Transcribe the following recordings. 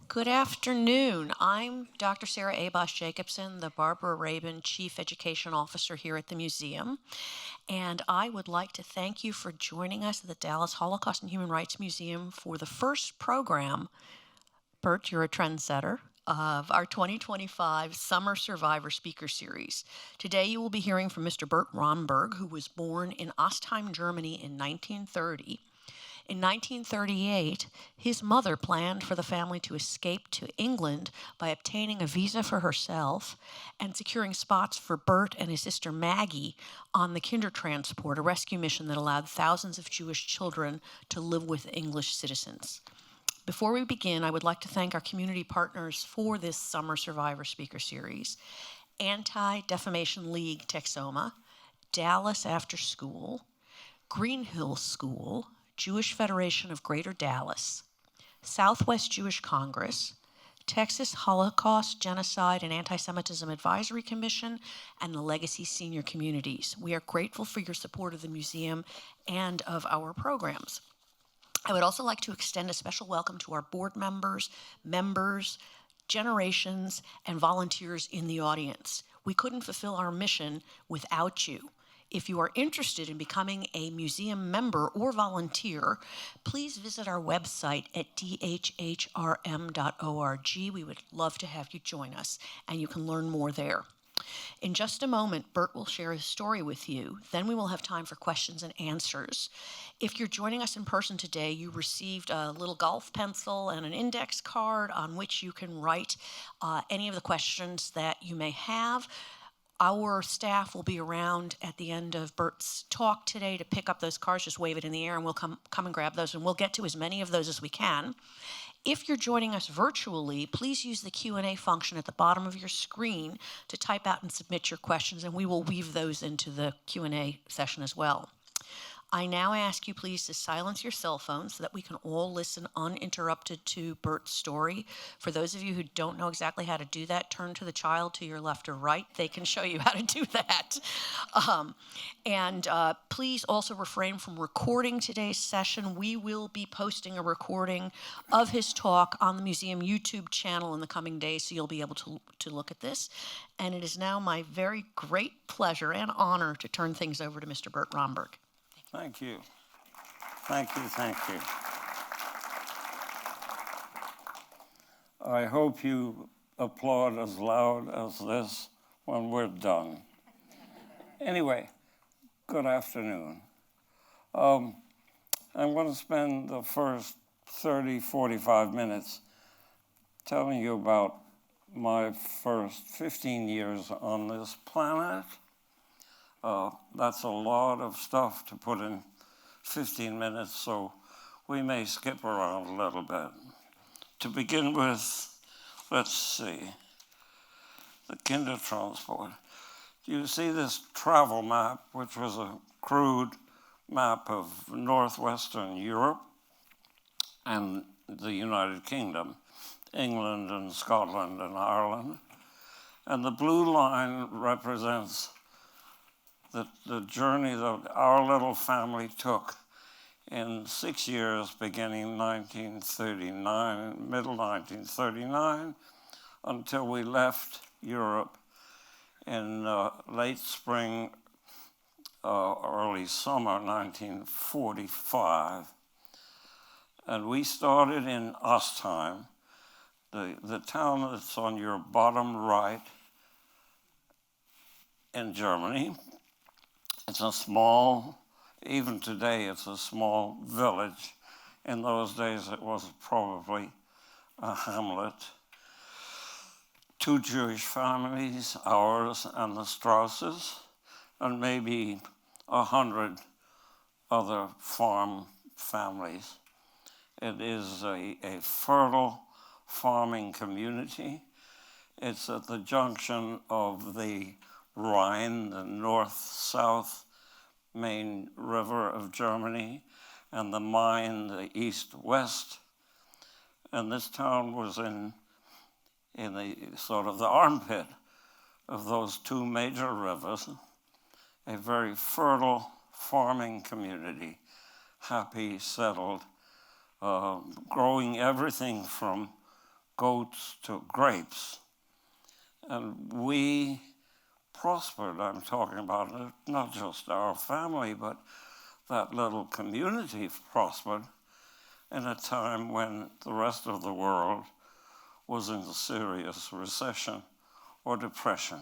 Good afternoon. I'm Dr. Sarah Abosh Jacobson, the Barbara Rabin Chief Education Officer here at the museum. And I would like to thank you for joining us at the Dallas Holocaust and Human Rights Museum for the first program, Bert, you're a trendsetter, of our 2025 Summer Survivor Speaker Series. Today you will be hearing from Mr. Bert Romberg, who was born in Astheim, Germany in 1930. In 1938, his mother planned for the family to escape to England by obtaining a visa for herself and securing spots for Bert and his sister Magie on the Kindertransport, a rescue mission that allowed thousands of Jewish children to live with English citizens. Before we begin, I would like to thank our community partners for this Summer Survivor Speaker Series: Anti-Defamation League Texoma, Dallas After School, Green Hills School, Jewish Federation of Greater Dallas, Southwest Jewish Congress, Texas Holocaust, Genocide, and Anti-Semitism Advisory Commission, and the Legacy Senior Communities. We are grateful for your support of the museum and of our programs. I would also like to extend a special welcome to our board members, generations, and volunteers in the audience. We couldn't fulfill our mission without you. If you are interested in becoming a museum member or volunteer, please visit our website at dhhrm.org. We would love to have you join us, and you can learn more there. In just a moment, Bert will share his story with you. Then we will have time for questions and answers. If you're joining us in person today, you received a little golf pencil and an index card on which you can write any of the questions that you may have. Our staff will be around at the end of Bert's talk today to pick up those cards. Just wave it in the air and we'll come and grab those, and we'll get to as many of those as we can. If you're joining us virtually, please use the Q&A function at the bottom of your screen to type out and submit your questions, and we will weave those into the Q&A session as well. I now ask you please to silence your cell phones so that we can all listen uninterrupted to Bert's story. For those of you who don't know exactly how to do that, turn to the child to your left or right. They can show you how to do that. Please also refrain from recording today's session. We will be posting a recording of his talk on the museum YouTube channel in the coming days, so you'll be able to look at this. And it is now my very great pleasure and honor to turn things over to Mr. Bert Romberg. Thank you. Thank you, thank you. I hope you applaud as loud as this when we're done. Anyway, good afternoon. I'm going to spend the first 30, 45 minutes telling you about my first 15 years on this planet. That's a lot of stuff to put in 15 minutes, so we may skip around a little bit. To begin with, let's see, the Kindertransport. You see this travel map, which was a crude map of northwestern Europe and the United Kingdom, England and Scotland and Ireland. And the blue line represents the journey that our little family took in 6 years, beginning 1939, middle 1939, until we left Europe in late spring, early summer 1945. And we started in Astheim, the town that's on your bottom right in Germany. It's a small, even today, it's a small village. In those days, it was probably a hamlet. 2 Jewish families, ours and the Strausses, and maybe 100 other farm families. It is a fertile farming community. It's at the junction of the Rhine, the north-south main river of Germany, and the Main, the east-west. And this town was in the sort of the armpit of those 2 major rivers, a very fertile farming community, happy, settled, growing everything from goats to grapes. And we prospered. I'm talking about not just our family, but that little community prospered in a time when the rest of the world was in a serious recession or depression.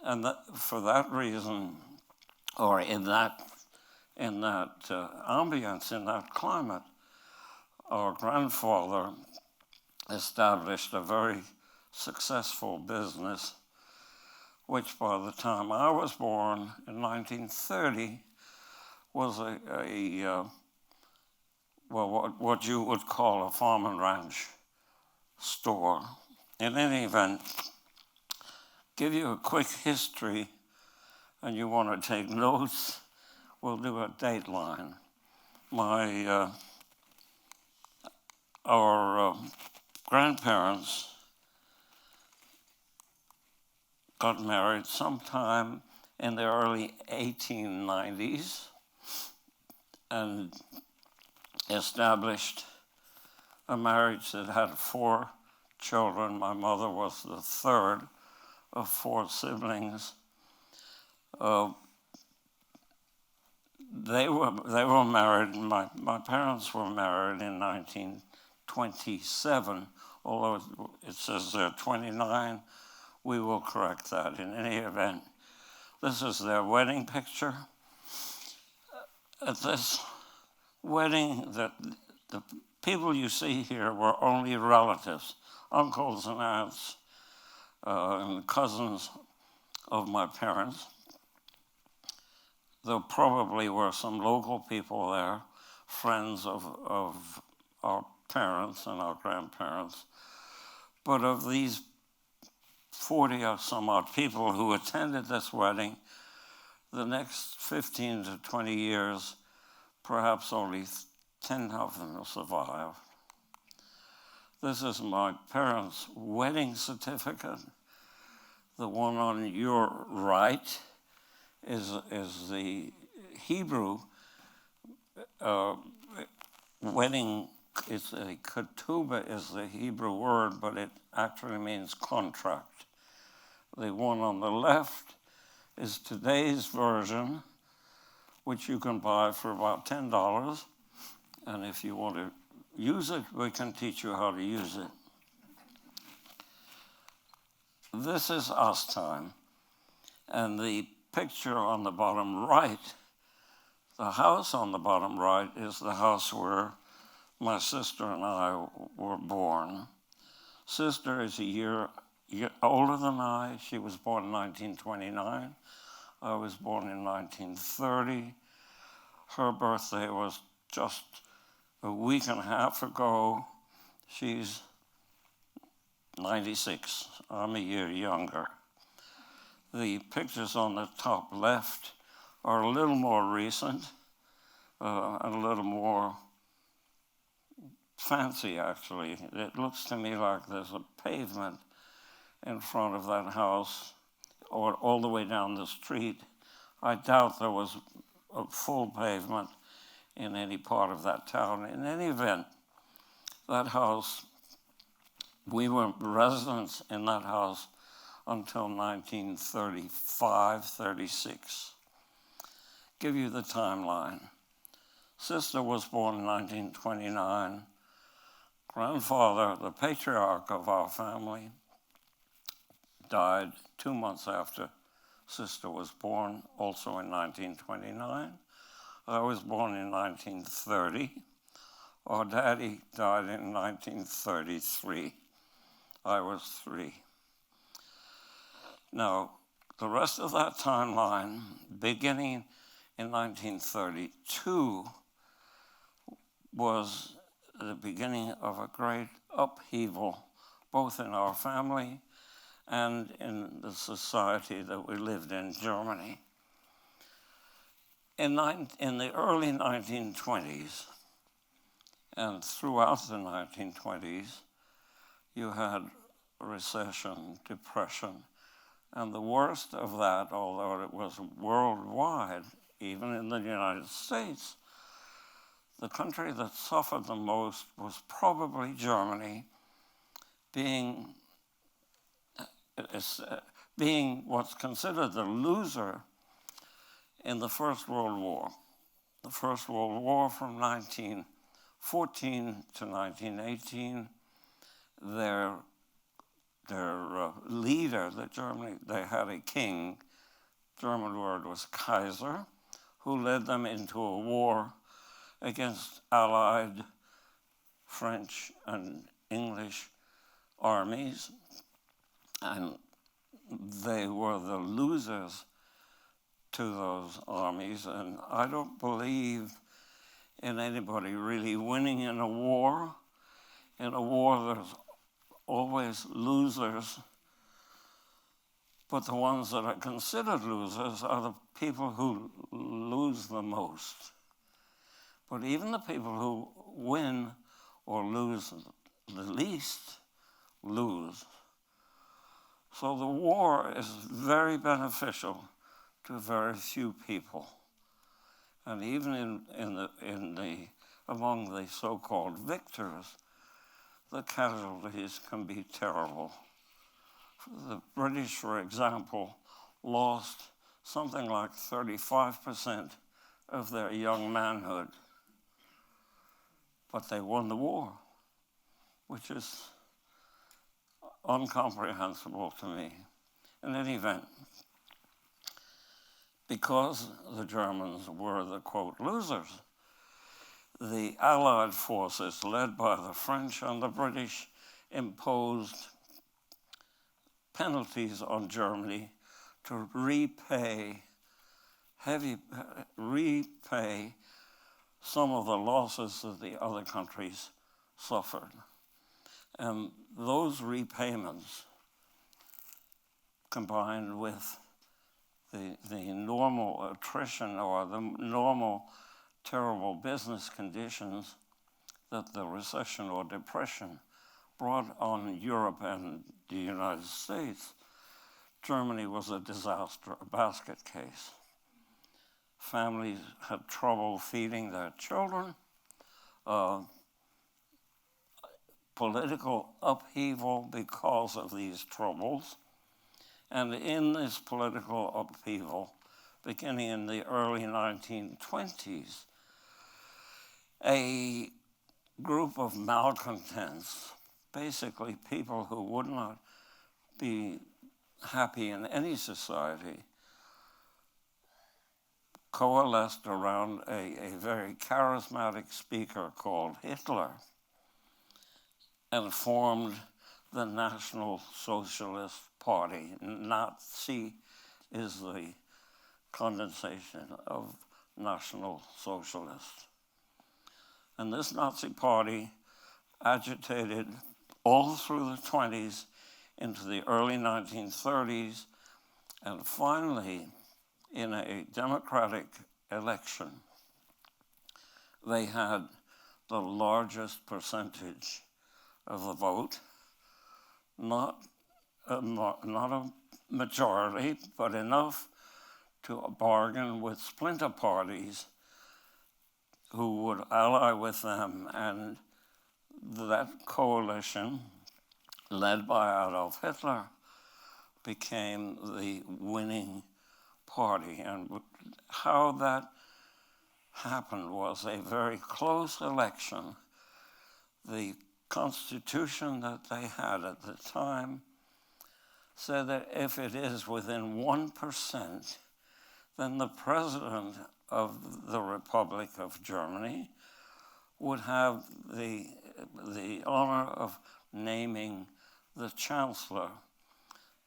And for that reason, or in that ambience, in that climate, our grandfather established a very successful business, which by the time I was born in 1930 was what you would call a farm and ranch store. In any event, give you a quick history, and you want to take notes, we'll do a dateline. Our grandparents got married sometime in the early 1890s and established a marriage that had 4 children. My mother was the third of 4 siblings. They were married. My parents were married in 1927, although it says 29. We will correct that. In any event, this is their wedding picture. At this wedding, the people you see here were only relatives, uncles and aunts, and cousins of my parents. There probably were some local people there, friends of our parents and our grandparents. But of these 40 or some odd people who attended this wedding, the next 15 to 20 years, perhaps only 10 of them survived. This is my parents' wedding certificate. The one on your right is the Hebrew wedding. It's a ketubah is the Hebrew word, but it actually means contract. The one on the left is today's version, which you can buy for about $10. And if you want to use it, we can teach you how to use it. This is Astheim. And the picture on the bottom right, the house on the bottom right, is the house where my sister and I were born. Sister is a year older than I. She was born in 1929. I was born in 1930. Her birthday was just a week and a half ago. She's 96. I'm a year younger. The pictures on the top left are a little more recent and a little more fancy, actually. It looks to me like there's a pavement in front of that house or all the way down the street. I doubt there was a full pavement in any part of that town. In any event, that house, we were residents in that house until 1935, 36. Give you the timeline. Sister was born in 1929. Grandfather, the patriarch of our family, died 2 months after sister was born, also in 1929. I was born in 1930. Our daddy died in 1933. I was 3. Now, the rest of that timeline, beginning in 1932, was the beginning of a great upheaval, both in our family and in the society that we lived in, Germany. In the early 1920s and throughout the 1920s, you had recession, depression, and the worst of that, although it was worldwide, even in the United States, the country that suffered the most was probably Germany, being, being what's considered the loser in the First World War. The First World War from 1914 to 1918, their leader, they had a king, German word was Kaiser, who led them into a war against Allied French and English armies, and they were the losers to those armies, and I don't believe in anybody really winning in a war. In a war, there's always losers, but the ones that are considered losers are the people who lose the most. But even the people who win or lose the least lose. So the war is very beneficial to very few people. And even among the so-called victors, the casualties can be terrible. The British, for example, lost something like 35% of their young manhood. But they won the war, which is incomprehensible to me. In any event, because the Germans were the, quote, losers, the Allied forces, led by the French and the British, imposed penalties on Germany to repay some of the losses that the other countries suffered. And those repayments, combined with the normal attrition or the normal terrible business conditions that the recession or depression brought on Europe and the United States, Germany was a disaster, a basket case. Families had trouble feeding their children. Political upheaval because of these troubles. And in this political upheaval, beginning in the early 1920s, a group of malcontents, basically people who would not be happy in any society, coalesced around a very charismatic speaker called Hitler and formed the National Socialist Party. Nazi is the condensation of National Socialist. And this Nazi party agitated all through the 20s into the early 1930s, and finally, in a democratic election, they had the largest percentage of the vote, not a majority, but enough to bargain with splinter parties who would ally with them, and that coalition, led by Adolf Hitler, became the winning party. And how that happened was a very close election. The Constitution that they had at the time said that if it is within 1%, then the president of the Republic of Germany would have the honor of naming the chancellor.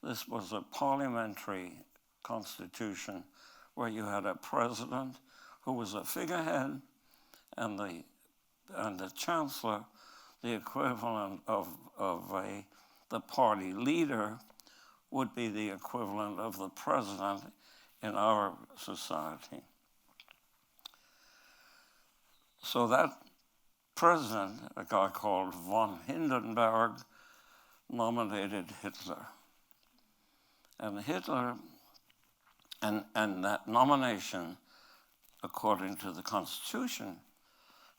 This was a parliamentary constitution where you had a president who was a figurehead, and the chancellor, the equivalent of the party leader, would be the equivalent of the president in our society. So that president, a guy called von Hindenburg, nominated Hitler. And Hitler, and that nomination, according to the Constitution,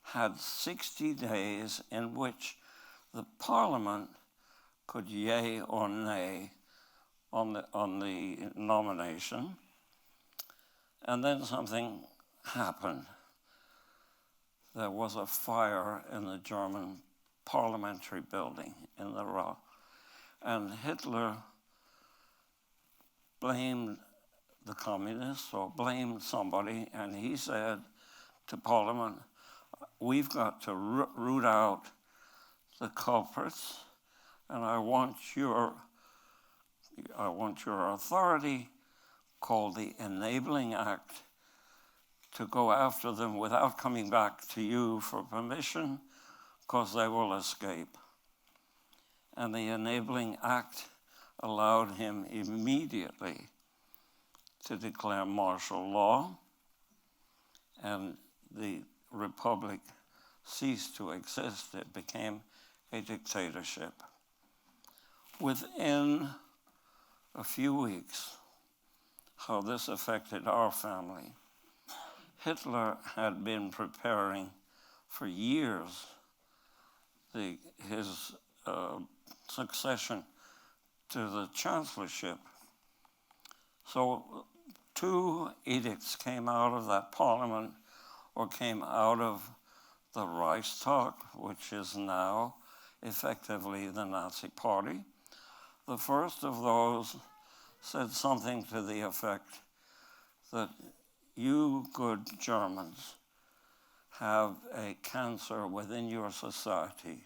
had 60 days in which the parliament could yea or nay on the nomination. And then something happened. There was a fire in the German parliamentary building in the Ruhr, and Hitler blamed the communists or blamed somebody, and he said to Parliament, we've got to root out the culprits, and I want your authority, called the Enabling Act, to go after them without coming back to you for permission, because they will escape. And the Enabling Act allowed him immediately to declare martial law, and the republic ceased to exist. It became a dictatorship. Within a few weeks, how this affected our family. Hitler had been preparing for years his succession to the chancellorship. So 2 edicts came out of that parliament, or came out of the Reichstag, which is now effectively the Nazi Party. The first of those said something to the effect that you good Germans have a cancer within your society,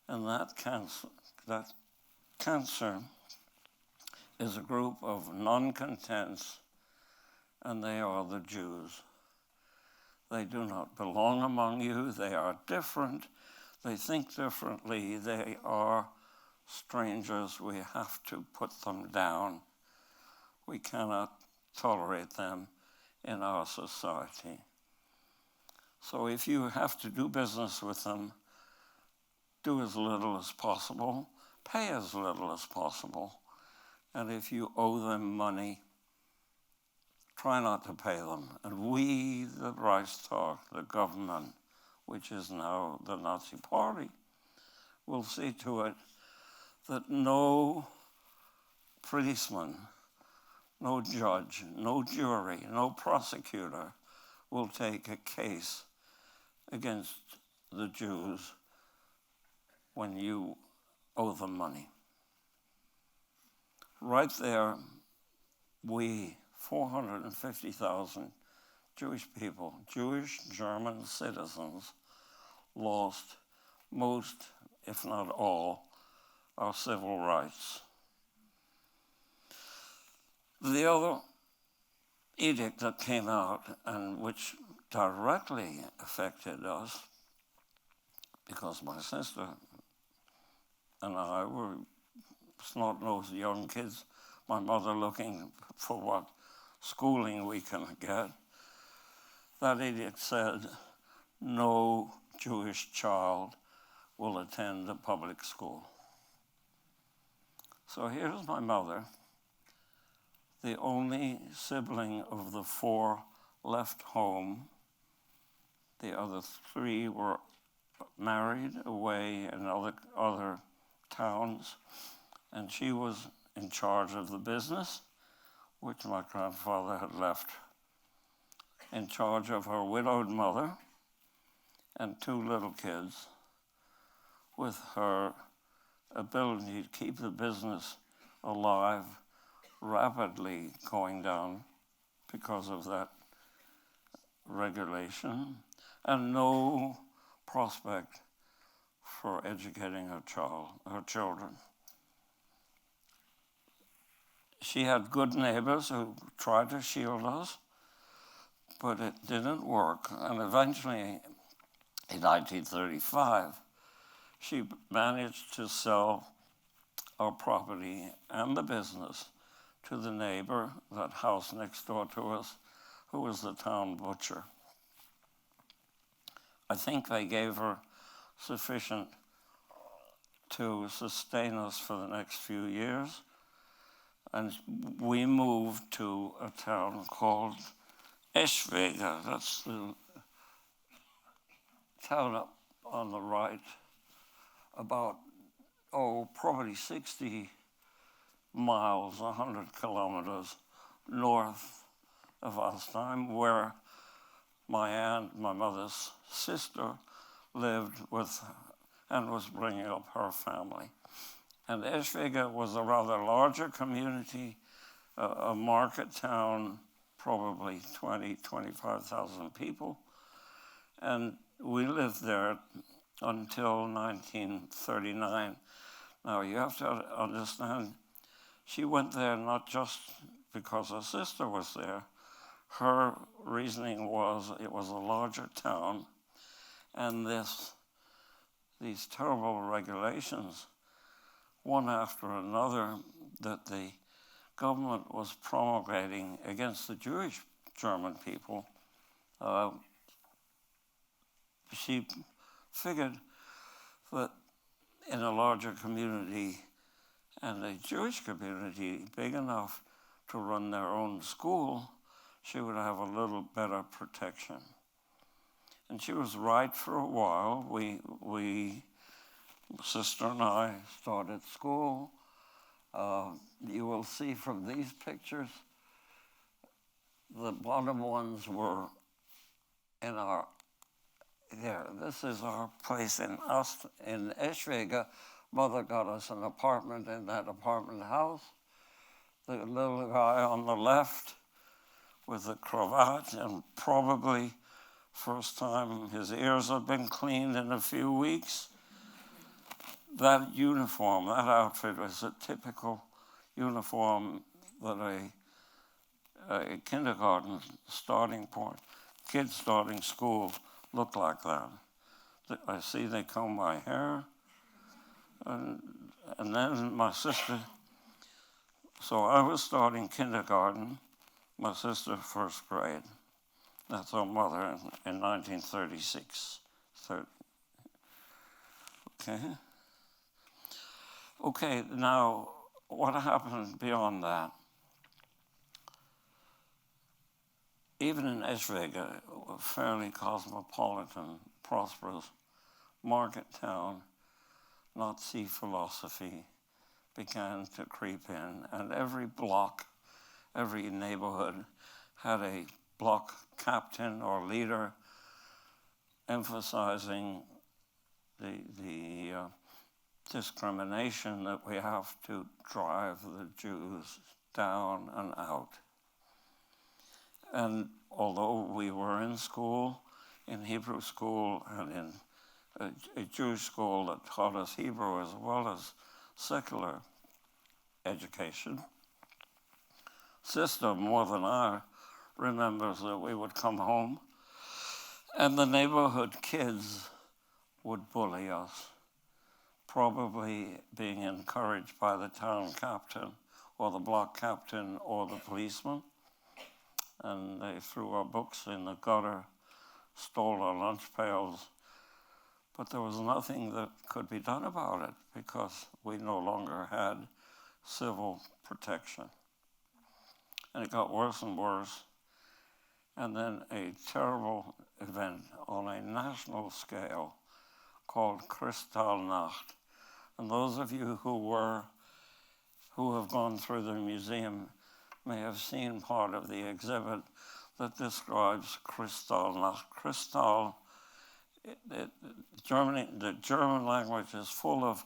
and that cancer is a group of non-contents, and they are the Jews. They do not belong among you. They are different. They think differently. They are strangers. We have to put them down. We cannot tolerate them in our society. So if you have to do business with them, do as little as possible, pay as little as possible, and if you owe them money, try not to pay them. And we, the Reichstag, the government, which is now the Nazi Party, will see to it that no policeman, no judge, no jury, no prosecutor will take a case against the Jews when you owe them money. Right there, we, 450,000 Jewish people, Jewish German citizens, lost most, if not all, our civil rights. The other edict that came out, and which directly affected us, because my sister and I were snot-nosed young kids, my mother looking for what schooling we can get, that edict said no Jewish child will attend a public school. So here's my mother, the only sibling of the 4 left home. The other 3 were married away in other towns, and she was in charge of the business, which my grandfather had left, in charge of her widowed mother and 2 little kids, with her ability to keep the business alive rapidly going down because of that regulation, and no prospect for educating her children. She had good neighbors who tried to shield us, but it didn't work. And eventually, in 1935, she managed to sell our property and the business to the neighbor, that house next door to us, who was the town butcher. I think they gave her sufficient to sustain us for the next few years. And we moved to a town called Eschwege. That's the town up on the right, about probably 60 miles, 100 kilometers north of Astheim, where my aunt, my mother's sister, lived with and was bringing up her family. And Eschwege was a rather larger community, a market town, probably 20, 25,000 people. And we lived there until 1939. Now, you have to understand, she went there not just because her sister was there. Her reasoning was it was a larger town, and these terrible regulations, one after another, that the government was promulgating against the Jewish German people, she figured that in a larger community and a Jewish community big enough to run their own school, she would have a little better protection. And she was right for a while. We sister and I started school. You will see from these pictures, the bottom ones were in our, there, this is our place in Eschwege. Mother got us an apartment in that apartment house. The little guy on the left with the cravat, and probably first time his ears have been cleaned in a few weeks. That uniform, that outfit was a typical uniform that a kindergarten starting point, kids starting school looked like that. I see they comb my hair. And then my sister, so I was starting kindergarten, my sister first grade. That's our mother in 1936. Okay, now what happened beyond that? Even in Eschwege, a fairly cosmopolitan, prosperous market town, Nazi philosophy began to creep in, and every block, every neighborhood had a block captain or leader emphasizing the discrimination that we have to drive the Jews down and out. And although we were in school, in Hebrew school and in a Jewish school that taught us Hebrew as well as secular education, sister, more than I, remembers that we would come home and the neighborhood kids would bully us, probably being encouraged by the town captain or the block captain or the policeman. And they threw our books in the gutter, stole our lunch pails, but there was nothing that could be done about it because we no longer had civil protection. And it got worse and worse. And then a terrible event on a national scale called Kristallnacht. And those of you who have gone through the museum may have seen part of the exhibit that describes Kristallnacht. Kristall, the German language is full of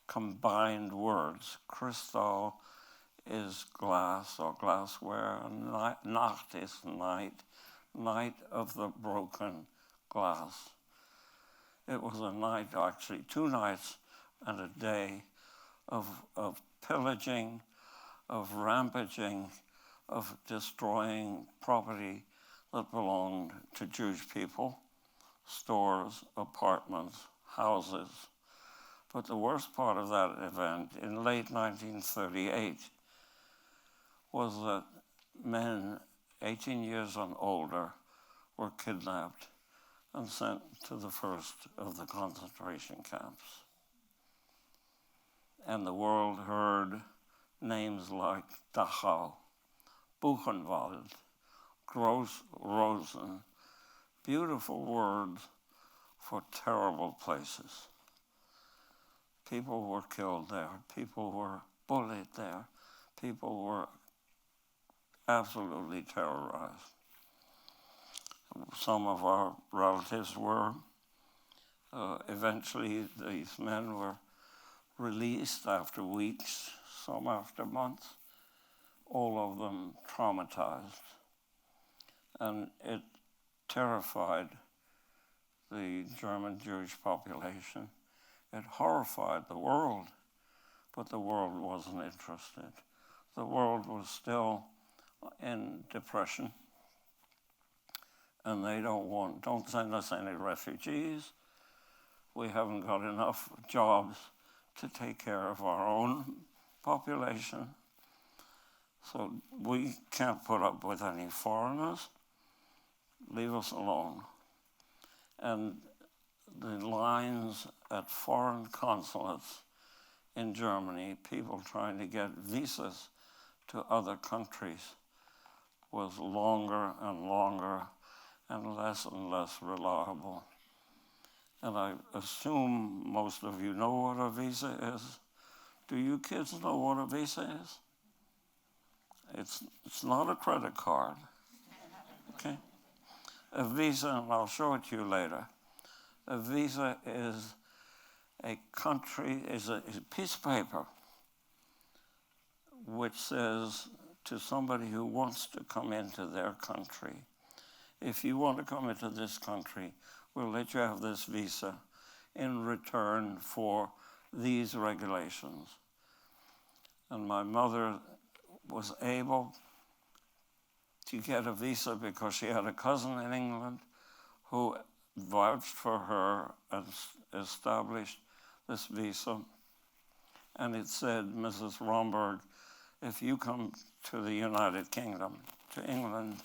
combined words. Kristall is glass or glassware, and Nacht is night of the broken glass. It was a night, actually 2 nights and a day of pillaging, of rampaging, of destroying property that belonged to Jewish people, stores, apartments, houses. But the worst part of that event in late 1938 was that men 18 years and older were kidnapped and sent to the first of the concentration camps. And the world heard names like Dachau, Buchenwald, Gross Rosen, beautiful words for terrible places. People were killed there. People were bullied there. People were absolutely terrorized. Some of our relatives were. Eventually, these men were released after weeks, some after months, all of them traumatized. And it terrified the German Jewish population. It horrified the world, but the world wasn't interested. The world was still in depression, and they don't send us any refugees. We haven't got enough jobs to take care of our own population. So we can't put up with any foreigners. Leave us alone. And the lines at foreign consulates in Germany, people trying to get visas to other countries, was longer and longer and less reliable. And I assume most of you know what a visa is. Do you kids know what a visa is? It's not a credit card, okay? A visa, and I'll show it to you later. A visa is a piece of paper which says to somebody who wants to come into their country, if you want to come into this country, we'll let you have this visa in return for these regulations. And my mother was able to get a visa because she had a cousin in England who vouched for her and established this visa. And it said, Mrs. Romberg, if you come to the United Kingdom, to England,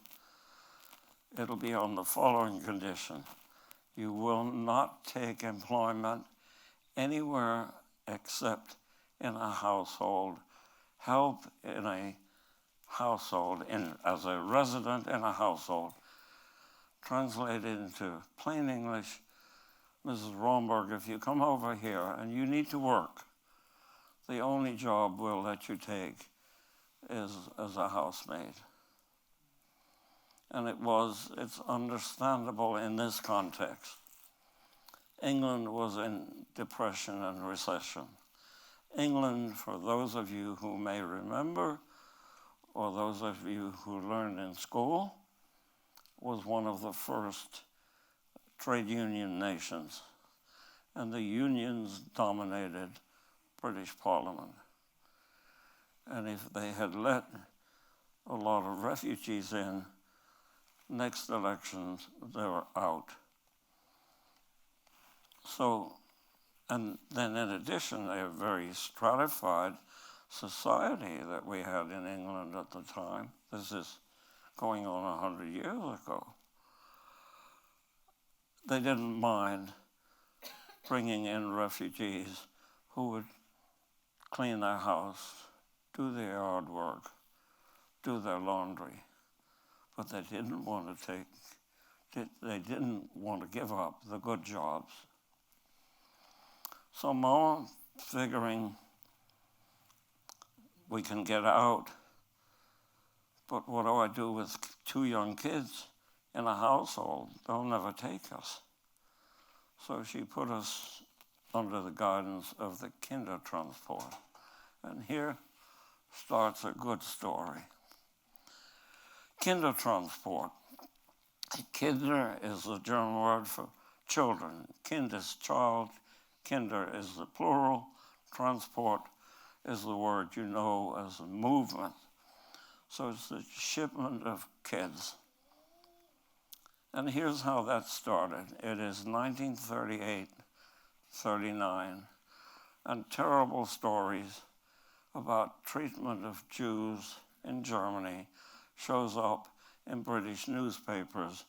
it'll be on the following condition. You will not take employment anywhere except in a household, help in a household, as a resident in a household. Translated into plain English, Mrs. Romberg, if you come over here and you need to work, the only job we'll let you take is as a housemaid. And it's understandable in this context. England was in depression and recession. England, for those of you who may remember, or those of you who learned in school, was one of the first trade union nations. And the unions dominated British Parliament. And if they had let a lot of refugees in, next elections, they were out. So, and then in addition, a very stratified society that we had in England at the time. This is going on 100 years ago. They didn't mind bringing in refugees who would clean their house, do their yard work, do their laundry. But they didn't want to give up the good jobs. So Mom, figuring we can get out, but what do I do with 2 young kids in a household? They'll never take us. So she put us under the guidance of the Kindertransport. And here starts a good story. Kindertransport. Kinder is the German word for children. Kind is child. Kinder is the plural. Transport is the word you know as a movement. So it's the shipment of kids. And here's how that started. It is 1938-39, and terrible stories about treatment of Jews in Germany shows up in British newspapers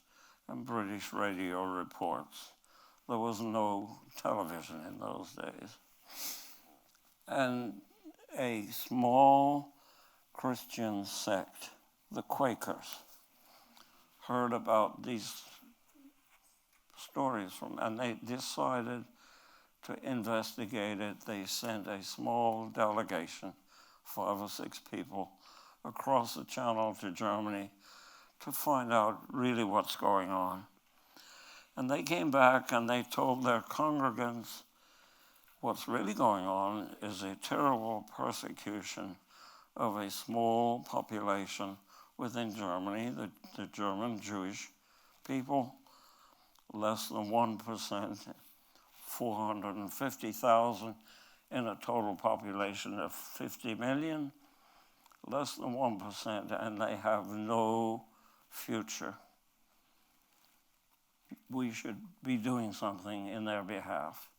and British radio reports. There was no television in those days. And a small Christian sect, the Quakers, heard about these stories and they decided to investigate it. They sent a small delegation, 5 or 6 people, across the channel to Germany to find out really what's going on. And they came back and they told their congregants what's really going on is a terrible persecution of a small population within Germany, the German Jewish people, less than 1%, 450,000 in a total population of 50 million, less than 1%, and they have no future. We should be doing something in their behalf.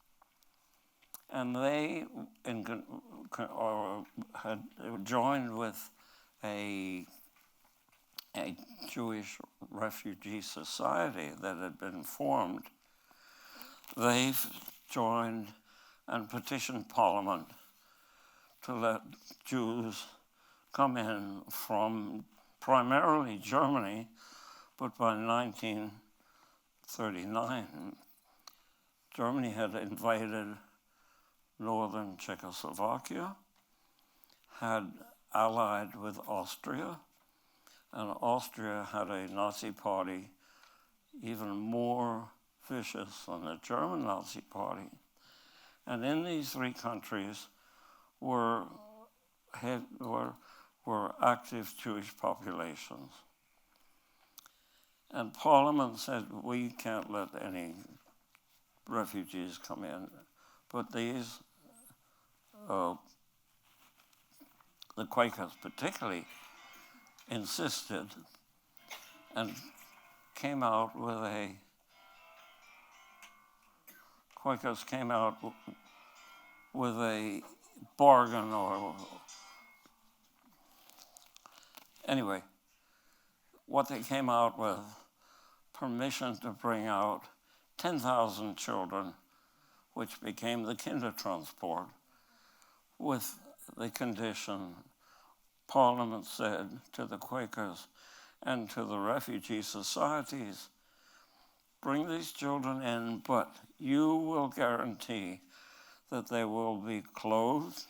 And they had joined with a Jewish refugee society that had been formed. They've joined and petitioned Parliament to let Jews come in from primarily Germany, but by 1939, Germany had invaded northern Czechoslovakia, had allied with Austria, and Austria had a Nazi party even more vicious than the German Nazi party. And in these 3 countries were active Jewish populations. And Parliament said, we can't let any refugees come in. But these, the Quakers particularly, insisted and came out with a bargain, or anyway, what they came out with, permission to bring out 10,000 children, which became the Kindertransport, with the condition Parliament said to the Quakers and to the refugee societies, bring these children in, but you will guarantee that they will be clothed,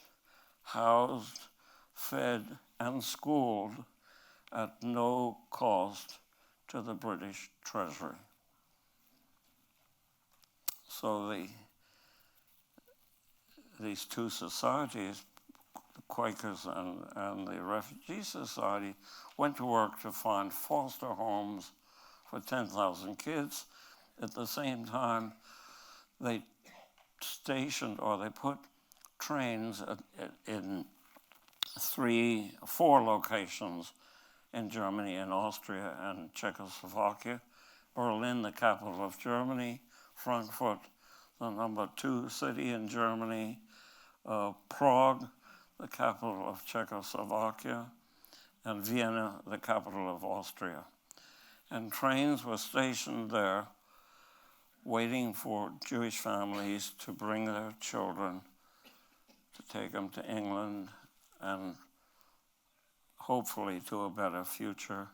housed, fed, and schooled at no cost to the British Treasury. So these 2 societies, the Quakers and the Refugee Society, went to work to find foster homes for 10,000 kids. At the same time, they stationed, or they put trains in 4 locations in Germany and Austria and Czechoslovakia. Berlin, the capital of Germany; Frankfurt, the number 2 city in Germany; Prague, the capital of Czechoslovakia; and Vienna, the capital of Austria. And trains were stationed there waiting for Jewish families to bring their children, to take them to England and hopefully to a better future.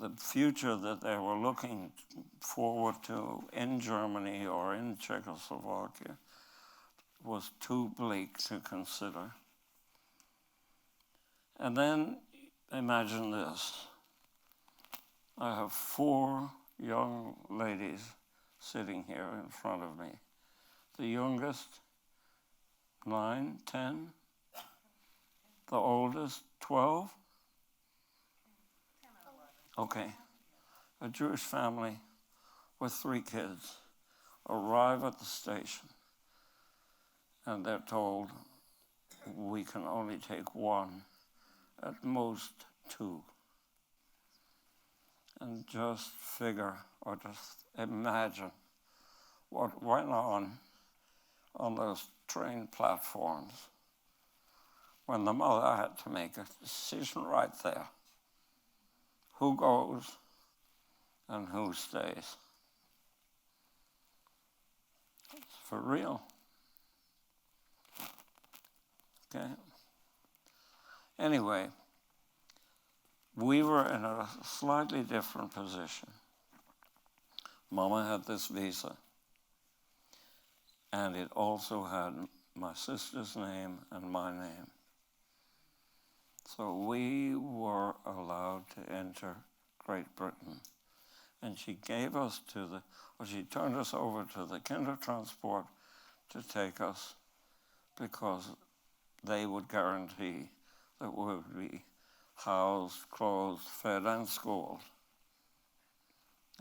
The future that they were looking forward to in Germany or in Czechoslovakia was too bleak to consider. And then imagine this. I have 4 young ladies sitting here in front of me. The youngest, 9, 10. The oldest, 12. Okay. A Jewish family with 3 kids arrive at the station, and they're told, we can only take 1, at most 2. And just figure, or just imagine what went on those train platforms when the mother had to make a decision right there. Who goes and who stays? It's for real. Okay? Anyway, we were in a slightly different position. Mama had this visa. and it also had my sister's name and my name. So we were allowed to enter Great Britain. And she gave us she turned us over to the Kindertransport to take us, because they would guarantee that we would be housed, clothed, fed, and schooled.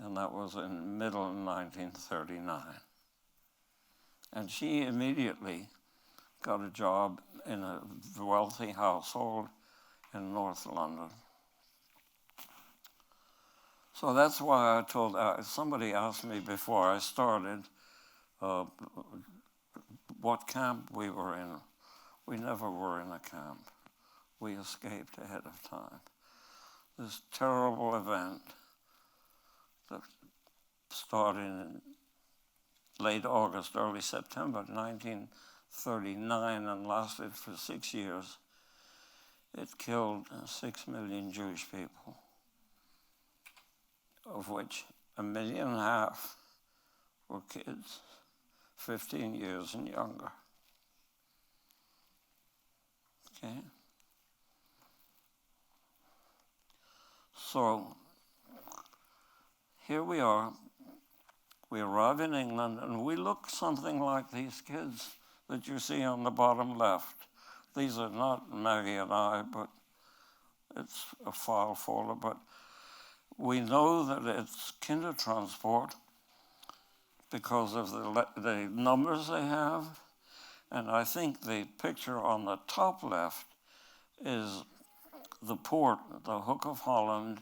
And that was in middle of 1939. And she immediately got a job in a wealthy household in North London. So that's why I told, somebody asked me before I started what camp we were in. We never were in a camp. We escaped ahead of time. This terrible event that started in late August, early September 1939 and lasted for 6 years. It killed 6 million Jewish people, of which 1.5 million were kids, 15 years and younger. Okay? So, here we are. We arrive in England, and we look something like these kids that you see on the bottom left. These are not Maggie and I, but it's a file folder, but we know that it's Kindertransport because of the numbers they have. And I think the picture on the top left is the port, the Hook of Holland,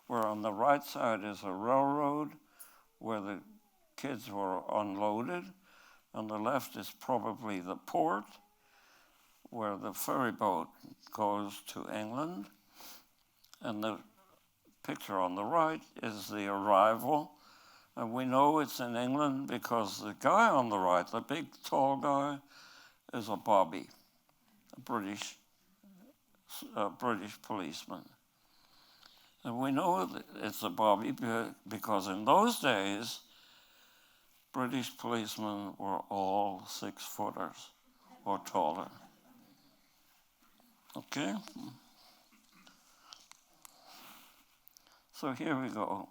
where on the right side is a railroad where the kids were unloaded. On the left is probably the port where the ferry boat goes to England. And the picture on the right is the arrival. And we know it's in England because the guy on the right, the big tall guy, is a bobby, a British policeman. And we know that it's a bobby because in those days, British policemen were all 6-footers or taller. Okay? So here we go.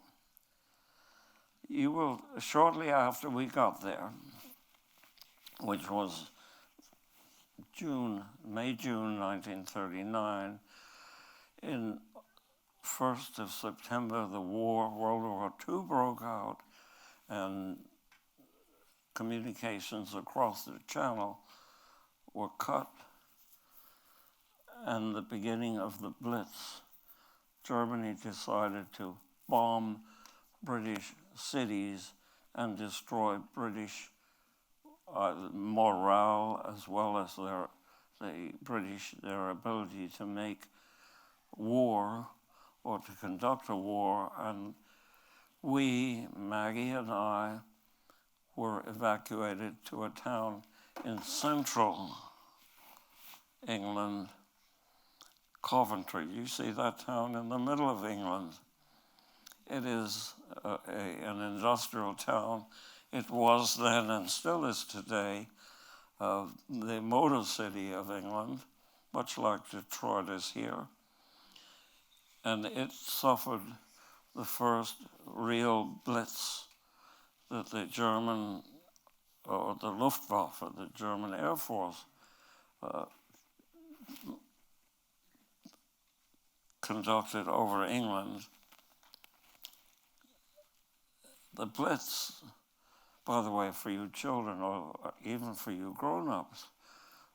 You will, shortly after we got there, which was May, June 1939, in 1st of September, the World War II broke out, and communications across the Channel were cut, and the beginning of the Blitz. Germany decided to bomb British cities and destroy British morale, as well as their ability to make war or to conduct a war. And we, Maggie and I, were evacuated to a town in central England, Coventry. You see that town in the middle of England. It is an industrial town. It was then and still is today the motor city of England, much like Detroit is here. And it suffered the first real blitz that the German, or the Luftwaffe, the German Air Force, conducted over England. The Blitz, by the way, for you children, or even for you grown-ups,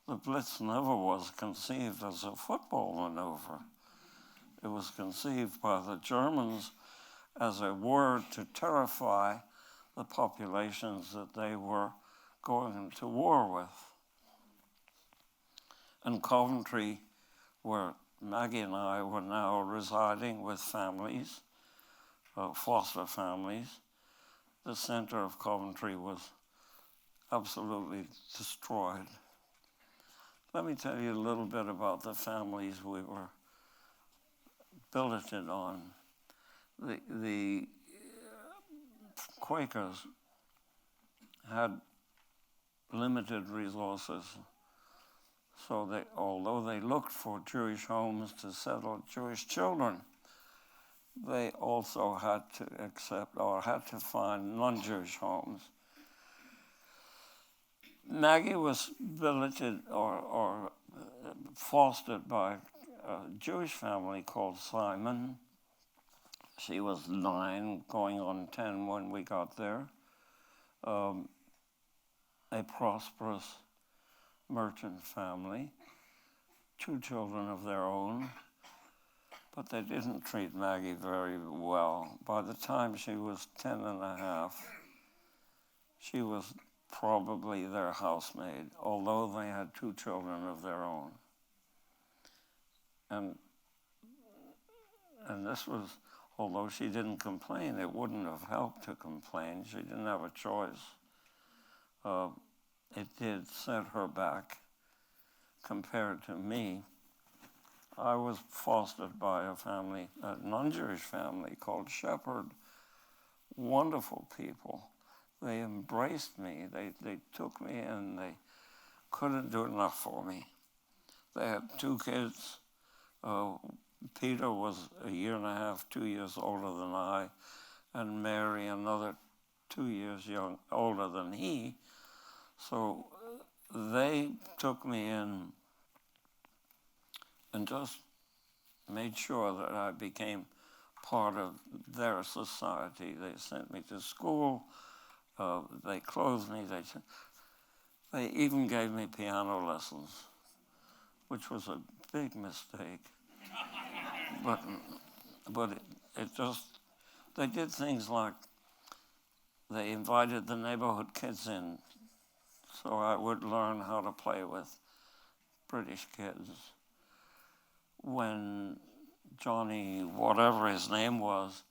the Blitz never was conceived as a football maneuver. It was conceived by the Germans as a word to terrify the populations that they were going into war with. And Coventry, where Maggie and I were now residing with families, foster families, the center of Coventry was absolutely destroyed. Let me tell you a little bit about the families we were billeted on. The Quakers had limited resources. So although they looked for Jewish homes to settle Jewish children, they also had to accept or had to find non-Jewish homes. Maggie was billeted or fostered by a Jewish family called Simon. She was 9, going on 10 when we got there. A prosperous merchant family, 2 children of their own, but they didn't treat Maggie very well. By the time she was 10 and a half, she was probably their housemaid, although they had 2 children of their own. And this was, although she didn't complain, it wouldn't have helped to complain. She didn't have a choice. It did set her back compared to me. I was fostered by a family, a non-Jewish family called Shepherd. Wonderful people. They embraced me. They took me and they couldn't do enough for me. They had 2 kids. Peter was a year and a half, 2 years older than I, and Mary another 2 years older than he. So they took me in and just made sure that I became part of their society. They sent me to school. They clothed me. They even gave me piano lessons, which was a big mistake. But it just, they did things like they invited the neighborhood kids in so I would learn how to play with British kids. When Johnny, whatever his name was,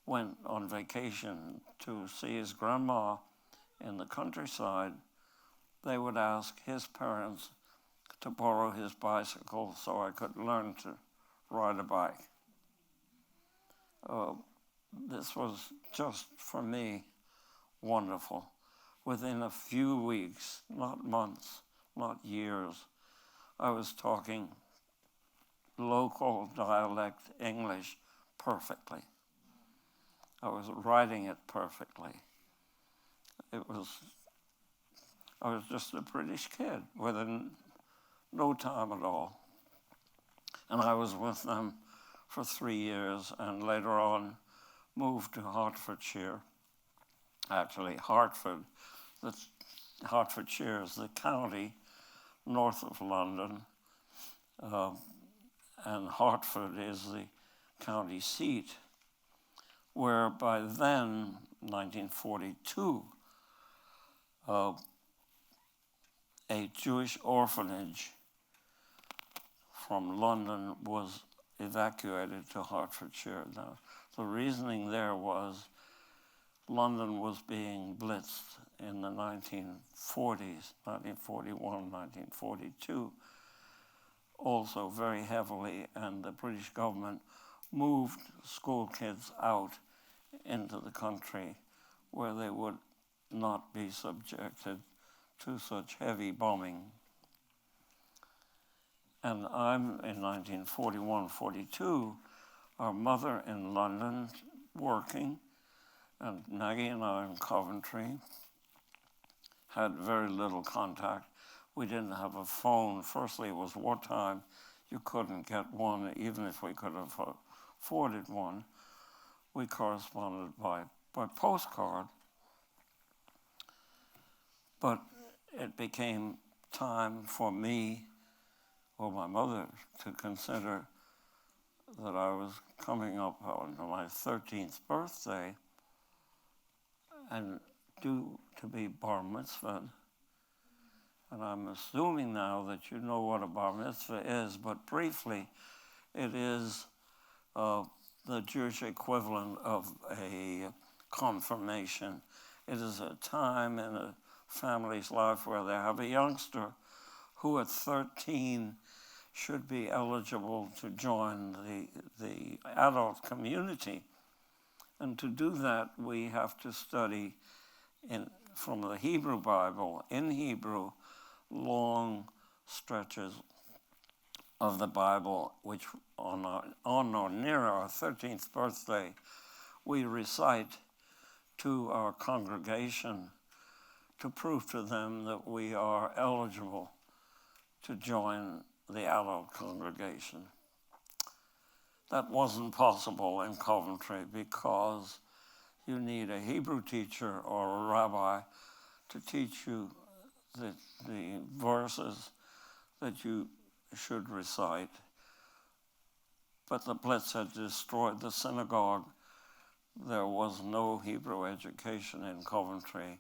went on vacation to see his grandma in the countryside, they would ask his parents to borrow his bicycle so I could learn to ride a bike. This was just, for me, wonderful. Within a few weeks, not months, not years, I was talking local dialect English perfectly. I was writing it perfectly. I was just a British kid within no time at all. And I was with them for 3 years and later on moved to Hertfordshire. Actually, Hertfordshire is the county north of London, and Hertford is the county seat, where by then, 1942, a Jewish orphanage from London was evacuated to Hertfordshire. Now, the reasoning there was London was being blitzed in the 1940s, 1941, 1942, also very heavily, and the British government moved school kids out into the country where they would not be subjected to such heavy bombing. And I'm in 1941-42, our mother in London working, and Maggie and I in Coventry had very little contact. We didn't have a phone. Firstly, it was wartime. You couldn't get one, even if we could have afforded one. We corresponded by postcard. But it became time for me or my mother to consider that I was coming up on my 13th birthday and due to be bar mitzvahed. And I'm assuming now that you know what a bar mitzvah is, but briefly, it is the Jewish equivalent of a confirmation. It is a time in a family's life where they have a youngster who at 13 should be eligible to join the adult community. And to do that, we have to study in from the Hebrew Bible, in Hebrew, long stretches of the Bible, which on or near our 13th birthday, we recite to our congregation to prove to them that we are eligible to join the adult congregation. That wasn't possible in Coventry because you need a Hebrew teacher or a rabbi to teach you the verses that you should recite. But the Blitz had destroyed the synagogue. There was no Hebrew education in Coventry.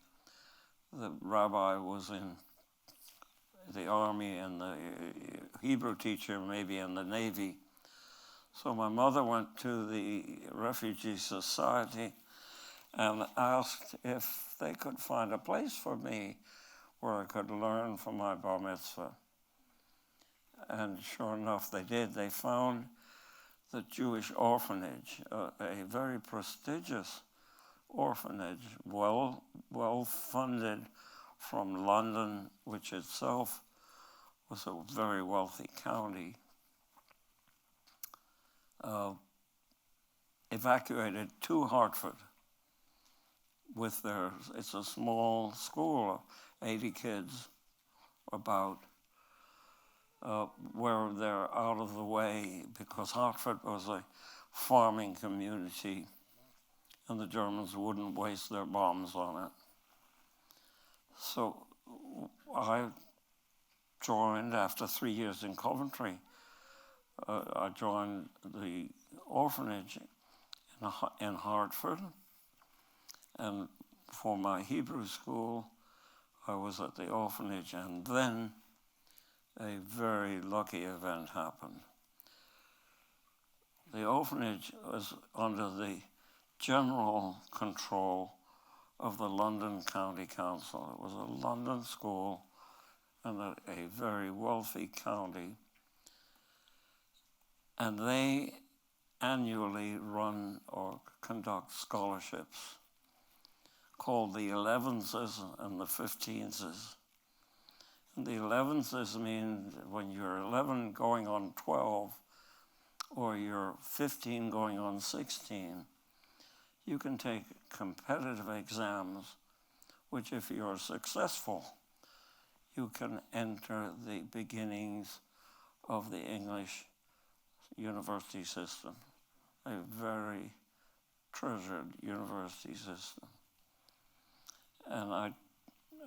The rabbi was in the army and the Hebrew teacher maybe in the Navy. So my mother went to the Refugee Society and asked if they could find a place for me where I could learn for my bar mitzvah. And sure enough, they did. They found the Jewish orphanage, a very prestigious orphanage, well funded from London, which itself was a very wealthy county. Evacuated to Hartford with it's a small school of 80 kids about, where they're out of the way because Hartford was a farming community and the Germans wouldn't waste their bombs on it. So I joined after 3 years in Coventry. I joined the orphanage in Hartford, and for my Hebrew school, I was at the orphanage, and then a very lucky event happened. The orphanage was under the general control of the London County Council. It was a London school in a very wealthy county, and they annually run or conduct scholarships called the 11ths and the 15ths. And the 11ths mean when you're 11 going on 12 or you're 15 going on 16, you can take competitive exams, which if you're successful, you can enter the beginnings of the English university system, a very treasured university system. And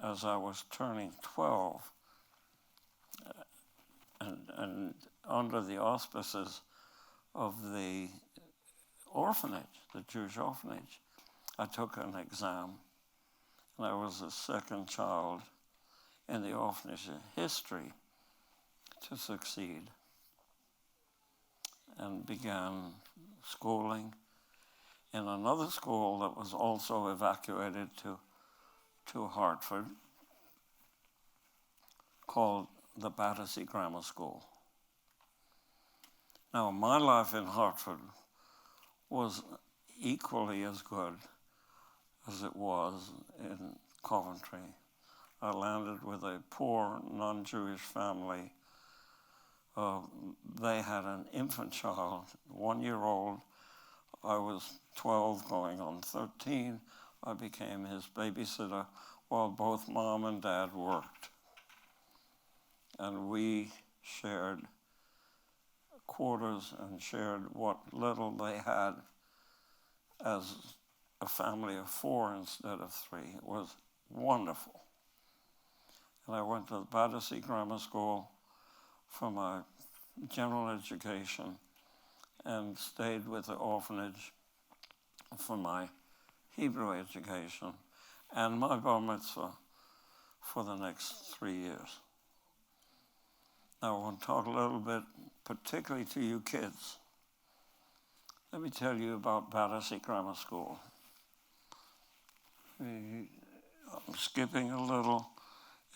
as I was turning 12, and under the auspices of the orphanage, the Jewish orphanage, I took an exam, and I was the second child in the orphanage history to succeed, and began schooling in another school that was also evacuated to Hartford, called the Battersea Grammar School. Now, my life in Hartford was equally as good as it was in Coventry. I landed with a poor non-Jewish family. They had an infant child, 1 year old. I was 12 going on 13. I became his babysitter while both mom and dad worked. And we shared quarters and shared what little they had as a family of 4 instead of 3. It was wonderful. And I went to the Battersea Grammar School for my general education and stayed with the orphanage for my Hebrew education and my bar mitzvah for the next 3 years. Now I want to talk a little bit, particularly to you kids. Let me tell you about Battersea Grammar School. I'm skipping a little,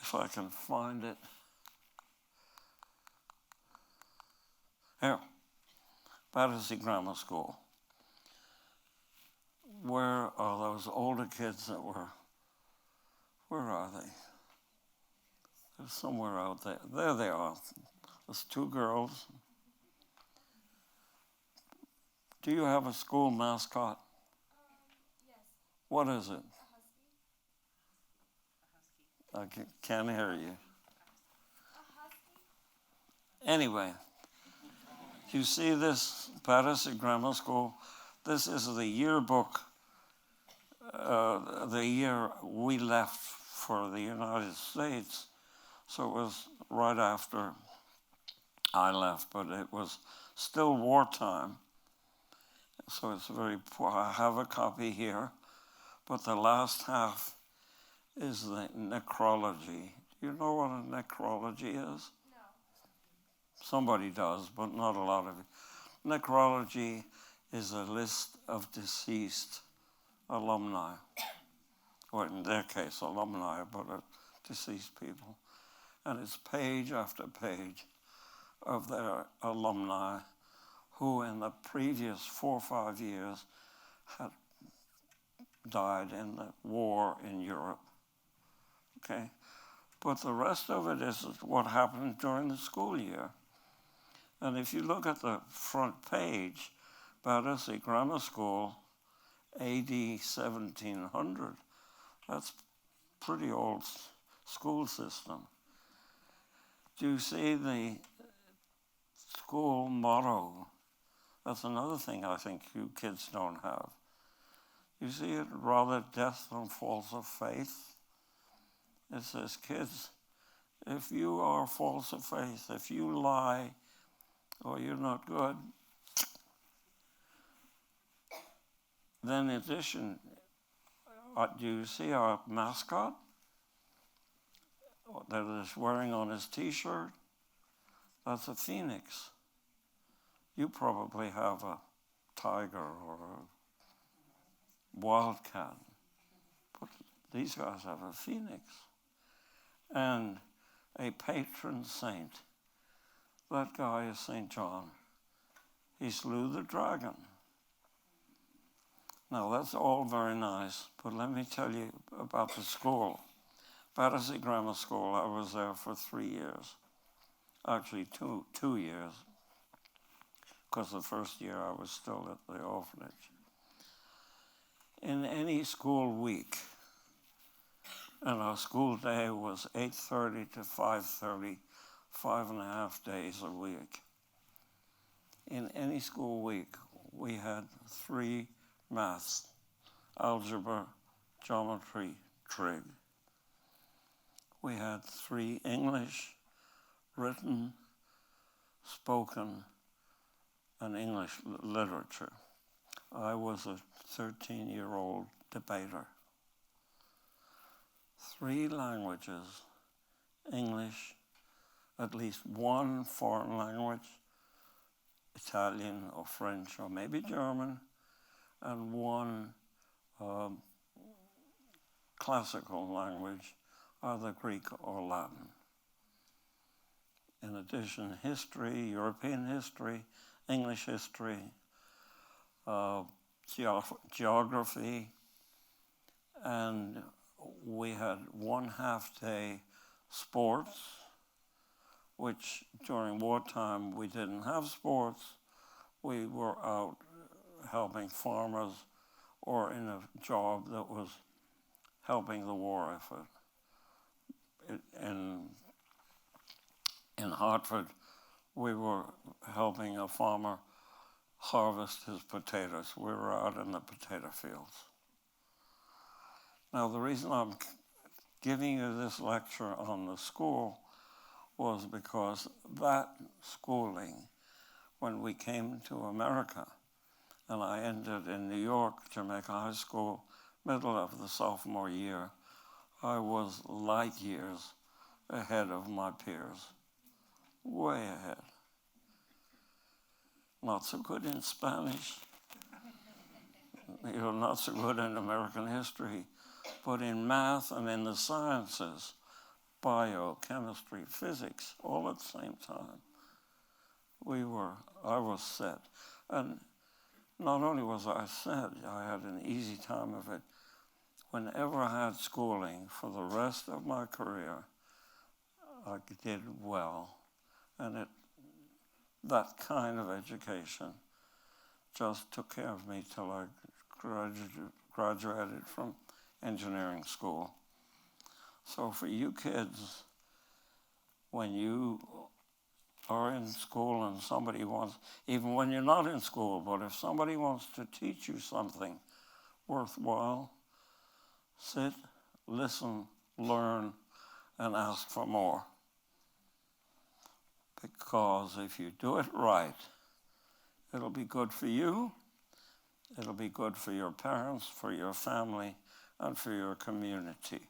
if I can find it. Here, Battersea Grammar School. Where are those older kids that were Where are they? They're somewhere out there. There they are. There's two girls. Do you have a school mascot? Yes. What is it? A husky. I can't hear you. A husky? Anyway, you see this Battersea Grammar School? This is the yearbook, the year we left for the United States. So it was right after I left, but it was still wartime. So it's very poor. I have a copy here, but the last half is the necrology. Do you know what a necrology is? No. Somebody does, but not a lot of it. Necrology is a list of deceased alumni, or in their case, alumni, but deceased people. And it's page after page of their alumni who in the previous 4 or 5 years had died in the war in Europe. Okay? But the rest of it is what happened during the school year. And if you look at the front page, Battersea Grammar School, AD 1700, that's pretty old school system. Do you see the school motto? That's another thing I think you kids don't have. You see it, rather death than false of faith. It says, kids, if you are false of faith, if you lie, or you're not good, then in addition, do you see our mascot that is wearing on his t-shirt? That's a phoenix. You probably have a tiger or a wildcat, but these guys have a phoenix. And a patron saint. That guy is St. John. He slew the dragon. Now, that's all very nice, but let me tell you about the school. Battersea Grammar School, I was there for 3 years. Actually, two years, because the first year I was still at the orphanage. In any school week, and our school day was 8:30 to 5:30, 5.5 days a week. In any school week, we had 3 maths: algebra, geometry, trig. We had 3 English, written, spoken, and English literature. I was a 13-year-old debater. 3 languages: English, at least 1 foreign language, Italian or French or maybe German, and 1 classical language, either Greek or Latin. In addition, history, European history, English history, geography, and we had 1 half-day sports, which during wartime we didn't have sports. We were out helping farmers or in a job that was helping the war effort. In Hartford, we were helping a farmer harvest his potatoes. We were out in the potato fields. Now, the reason I'm giving you this lecture on the school was because that schooling, when we came to America, and I ended in New York, Jamaica High School, middle of the sophomore year, I was light years ahead of my peers, way ahead. Not so good in Spanish, not so good in American history, but in math and in the sciences, bio, chemistry, physics, all at the same time. I was set. And not only was I set, I had an easy time of it. whenever I had schooling for the rest of my career, I did well. And that kind of education just took care of me till I graduated from engineering school. So for you kids, when you are in school and somebody wants, even when you're not in school, but if somebody wants to teach you something worthwhile, sit, listen, learn, and ask for more. Because if you do it right, it'll be good for you, it'll be good for your parents, for your family, and for your community.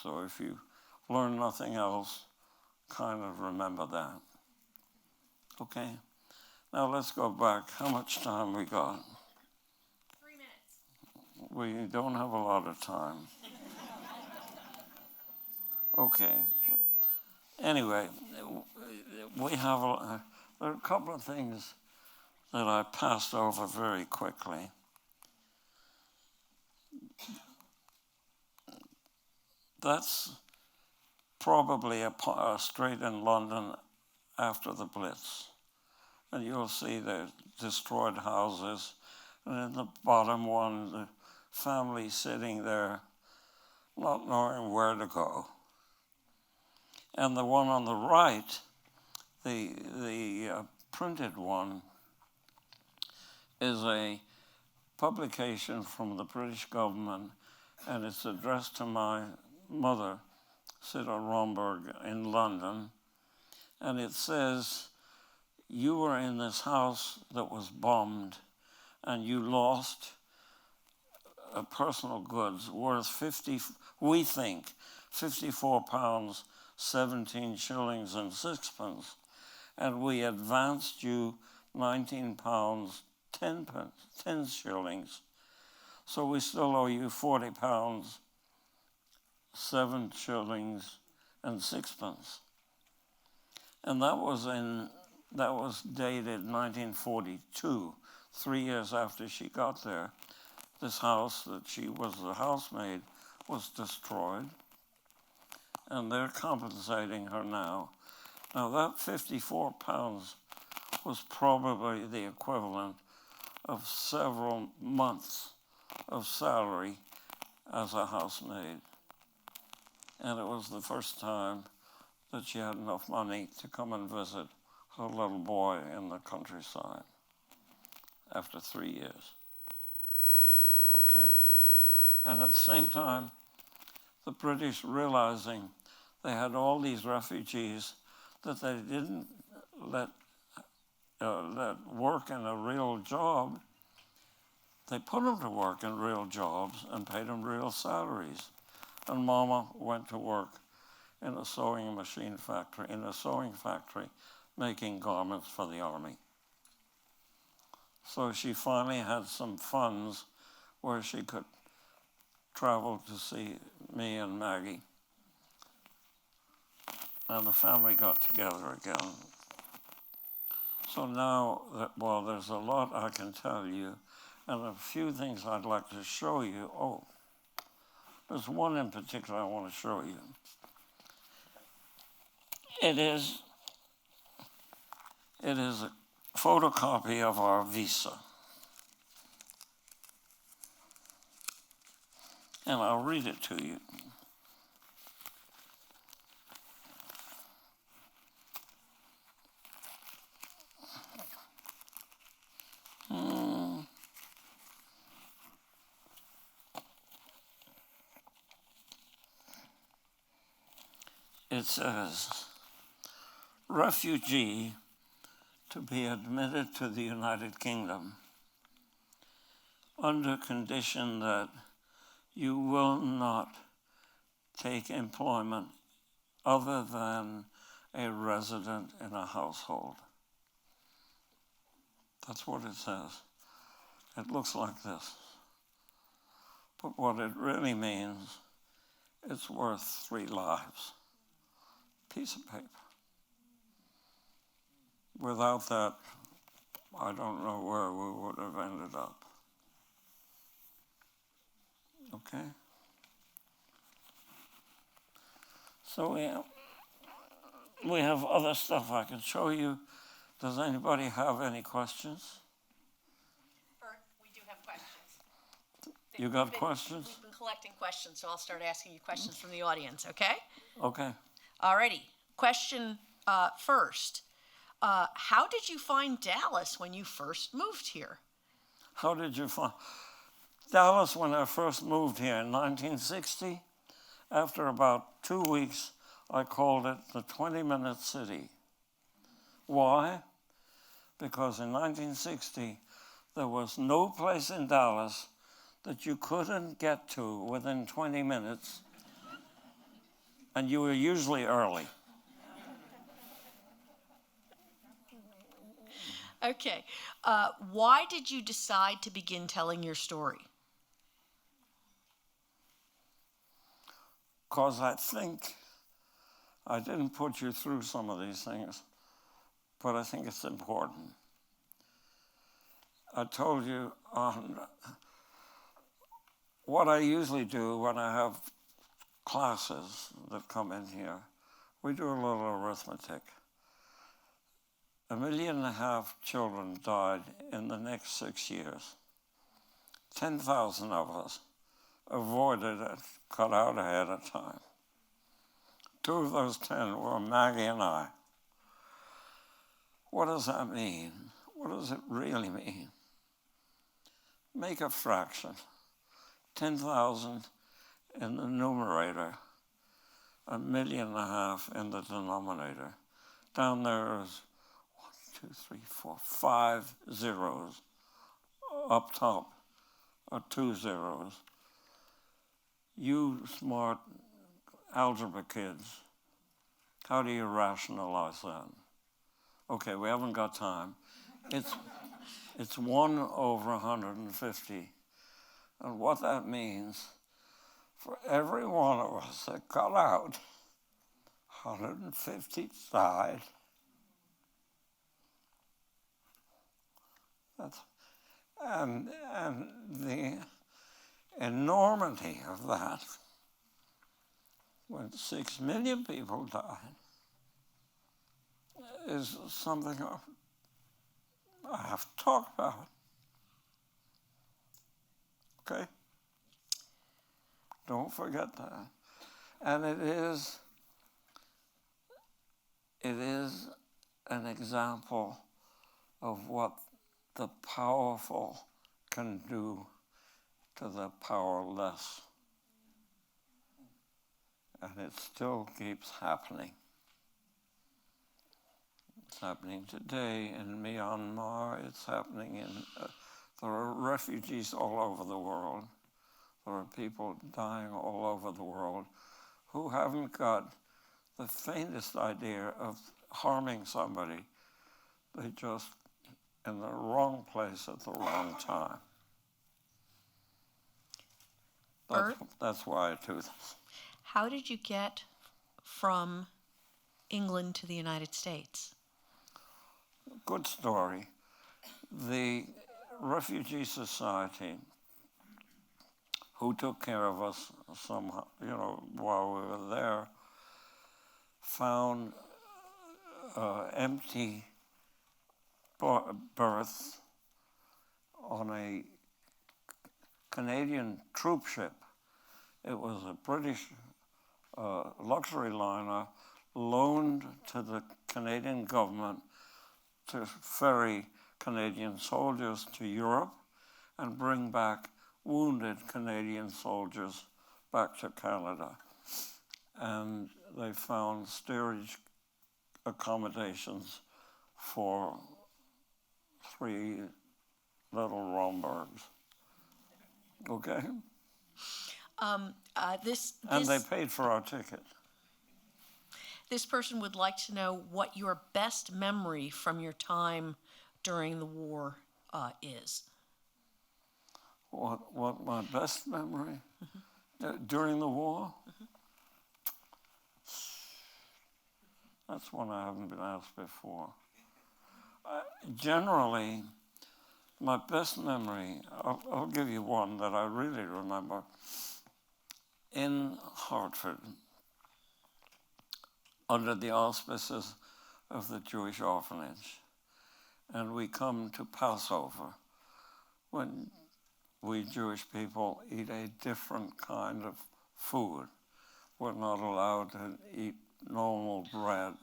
So if you learn nothing else, kind of remember that. Okay? Now let's go back. How much time we got? 3 minutes. We don't have a lot of time. Okay. Anyway, we have there are a couple of things that I passed over very quickly. That's probably a street in London after the Blitz. And you'll see the destroyed houses. And in the bottom one, the family sitting there, not knowing where to go. And the one on the right, the printed one, is a publication from the British government, and it's addressed to my mother, Bert Romberg, in London. And it says, you were in this house that was bombed, and you lost personal goods worth we think, £54, 17 shillings and sixpence, and we advanced you £19, 10 shillings. So we still owe you £40, 7 shillings and sixpence. And that was dated 1942, 3 years after she got there. This house that she was the housemaid was destroyed, and they're compensating her now. Now that £54 was probably the equivalent of several months of salary as a housemaid. And it was the first time that she had enough money to come and visit her little boy in the countryside after 3 years. Okay. And at the same time, the British, realizing they had all these refugees that they didn't let work in a real job, they put them to work in real jobs and paid them real salaries. And Mama went to work in a sewing factory, making garments for the army. So she finally had some funds where she could travel to see me and Maggie. And the family got together again. So now, there's a lot I can tell you, and a few things I'd like to show you. Oh, there's one in particular I want to show you. It is a photocopy of our visa. And I'll read it to you. It says, refugee to be admitted to the United Kingdom under condition that you will not take employment other than a resident in a household. That's what it says. It looks like this. But what it really means, it's worth 3 lives. Piece of paper. Without that, I don't know where we would have ended up. Okay. So we have other stuff I can show you. Does anybody have any questions? Bert, we do have questions. You got questions? We've been collecting questions, so I'll start asking you questions from the audience, okay? Okay. Alrighty. Question first. How did you find Dallas when you first moved here? How did you find Dallas when I first moved here in 1960? After about 2 weeks, I called it the 20-minute city. Why? Because in 1960, there was no place in Dallas that you couldn't get to within 20 minutes, and you were usually early. Okay. Why did you decide to begin telling your story? Because I think I didn't put you through some of these things, but I think it's important. I told you what I usually do when I have classes that come in here, we do a little arithmetic. 1.5 million children died in the next 6 years. 10,000 of us avoided it, cut out ahead of time. 2 of those 10 were Magie and I. What does that mean? What does it really mean? Make a fraction. 10,000 in the numerator, 1.5 million in the denominator. Down there is 1, 2, 3, 4, 5 zeros. Up top are 2 zeros. You smart algebra kids, how do you rationalize that? Okay, we haven't got time. It's 1 over 150. And what that means, for every one of us that got out, 150 died. And the enormity of that, when 6 million people died, is something I have to talk about. Okay? Don't forget that. And it is an example of what the powerful can do to the powerless. And it still keeps happening. It's happening today in Myanmar. It's happening in, there are refugees all over the world. There are people dying all over the world who haven't got the faintest idea of harming somebody. They just in the wrong place at the wrong time. Bert? That's why I do this. How did you get from England to the United States? Good story. The Refugee Society, who took care of us somehow, while we were there, found empty berths on a Canadian troop ship. It was a British luxury liner loaned to the Canadian government to ferry Canadian soldiers to Europe and bring back wounded Canadian soldiers back to Canada. And they found steerage accommodations for 3 little Rombergs. Okay? And they paid for our ticket. This person would like to know what your best memory from your time during the war is. What my best memory during the war? That's one I haven't been asked before. Generally, My best memory, I'll give you one that I really remember. In Hartford, under the auspices of the Jewish orphanage, and we come to Passover, when we Jewish people eat a different kind of food. We're not allowed to eat normal bread.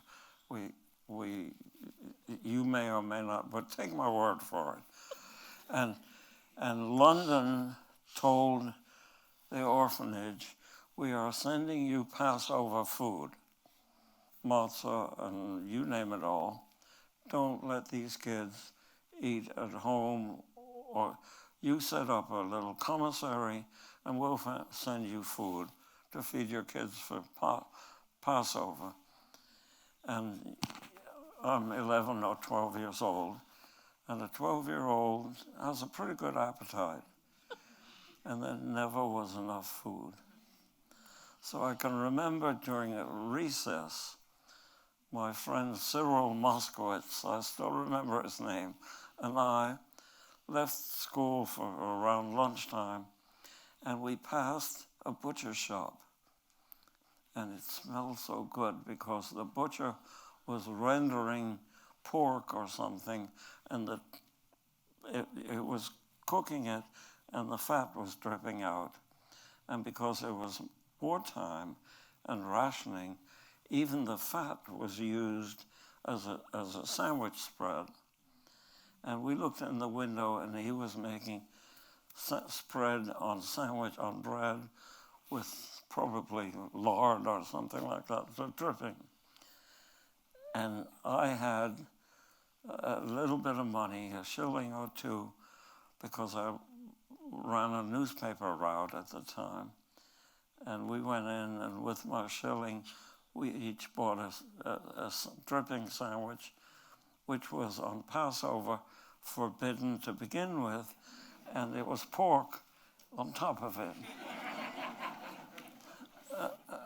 You may or may not, but take my word for it. And London told the orphanage, we are sending you Passover food, matzah, and you name it all. Don't let these kids eat at home, or you set up a little commissary and we'll send you food to feed your kids for Passover. And I'm 11 or 12 years old, and a 12-year-old has a pretty good appetite, and there never was enough food. So I can remember during a recess, my friend Cyril Moskowitz, I still remember his name, and I left school for around lunchtime, and we passed a butcher shop. And it smelled so good because the butcher was rendering pork or something, and it was cooking it, and the fat was dripping out. And because it was wartime and rationing, even the fat was used as a sandwich spread. And we looked in the window, and he was making spread on sandwich on bread with probably lard or something like that, so dripping. And I had a little bit of money, a shilling or two, because I ran a newspaper route at the time. And we went in, and with my shilling, we each bought a dripping sandwich, which was on Passover forbidden to begin with, and it was pork on top of it.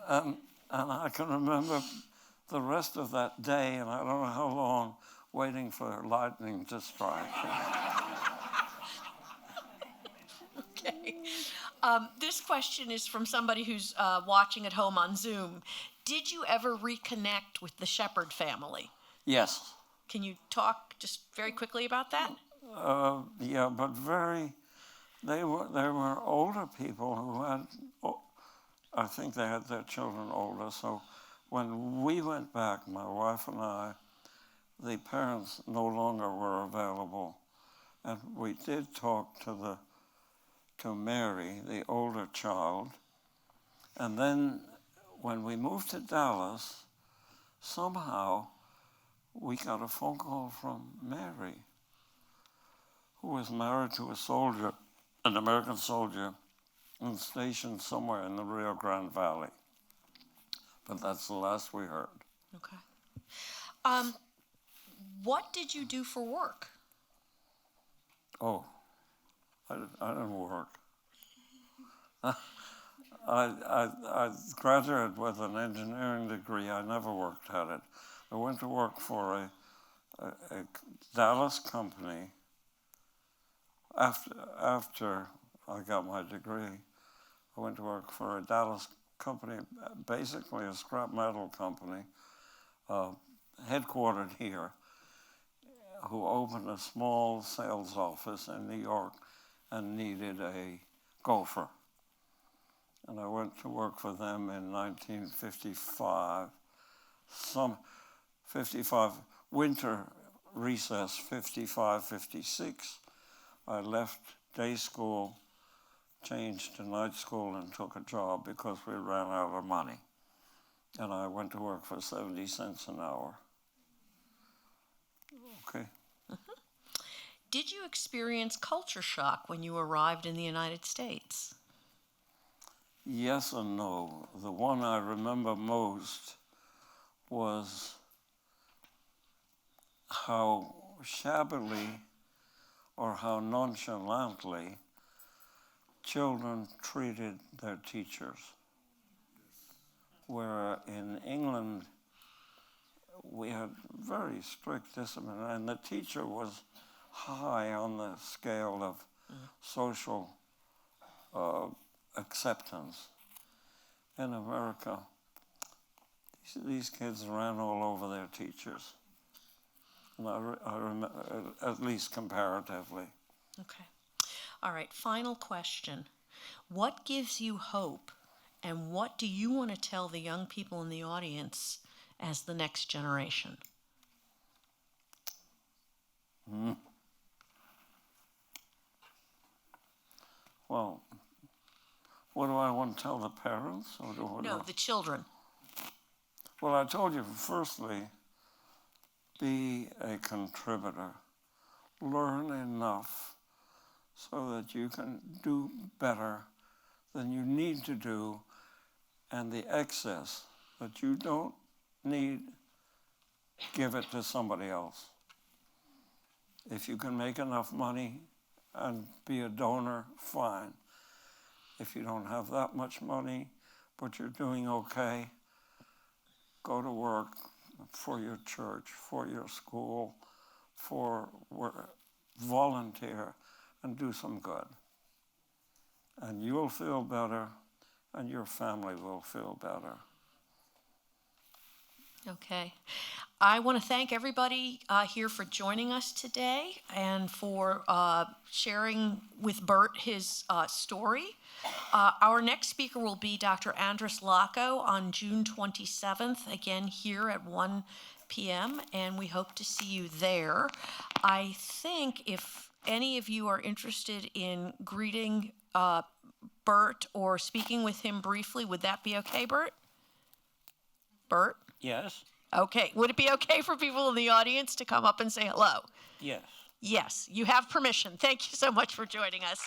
And I can remember the rest of that day, and I don't know how long, waiting for lightning to strike. Okay. This question is from somebody who's watching at home on Zoom. Did you ever reconnect with the Shepherd family? Yes. Can you talk just very quickly about that? Yeah, but they were older people who had, I think they had their children older, so when we went back, my wife and I, the parents no longer were available. And we did talk to Mary, the older child. And then when we moved to Dallas, somehow we got a phone call from Mary, who was married to a soldier, an American soldier, and stationed somewhere in the Rio Grande Valley. But that's the last we heard. Okay. What did you do for work? Oh, I didn't work. I graduated with an engineering degree. I never worked at it. I went to work for a Dallas company after I got my degree. I went to work for a Dallas company, basically a scrap metal company, headquartered here, who opened a small sales office in New York and needed a gopher. And I went to work for them in 1955, 55, winter recess, 55, 56. I left day school, changed to night school, and took a job because we ran out of money. And I went to work for 70 cents an hour. Okay. Did you experience culture shock when you arrived in the United States? Yes and no. The one I remember most was how shabbily or how nonchalantly children treated their teachers. Where in England, we had very strict discipline, and the teacher was high on the scale of social acceptance. In America, these kids ran all over their teachers, and I remember, at least comparatively. Okay. All right, final question. What gives you hope, and what do you want to tell the young people in the audience as the next generation? Well, what do I want to tell the parents? No, the children. Well, I told you, firstly, be a contributor. Learn enough so that you can do better than you need to do, and the excess that you don't need, give it to somebody else. If you can make enough money and be a donor, fine. If you don't have that much money, but you're doing okay, go to work for your church, for your school, volunteer, and do some good. And you'll feel better, and your family will feel better. Okay. I want to thank everybody here for joining us today and for sharing with Bert his story. Our next speaker will be Dr. Andres Laco on June 27th, again here at 1 p.m., and we hope to see you there. I think if any of you are interested in greeting Bert or speaking with him briefly, would that be okay, Bert? Bert? Yes? Okay. Would it be okay for people in the audience to come up and say hello? Yes. Yes, you have permission. Thank you so much for joining us.